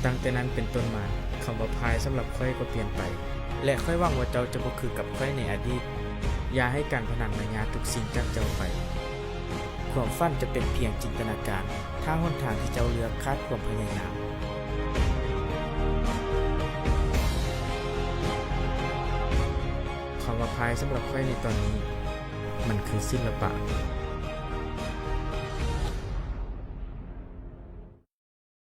ตั้งแต่นั้นเป็นต้นมาคำว่าพายสำหรับข้อยก็เปลี่ยนไปและค่อยหวังว่าเจ้าจะบ่คือกับข้อยในอดีตอย่าให้การพนันมายาทุกสิ่งจากเจ้าไปความฝันจะเป็นเพียงจินตนาการทางหนทางที่เจ้าเลือกคาดความพยายามคำว่าพายสำหรับข้อยในตอนนี้มันคือศิลปะ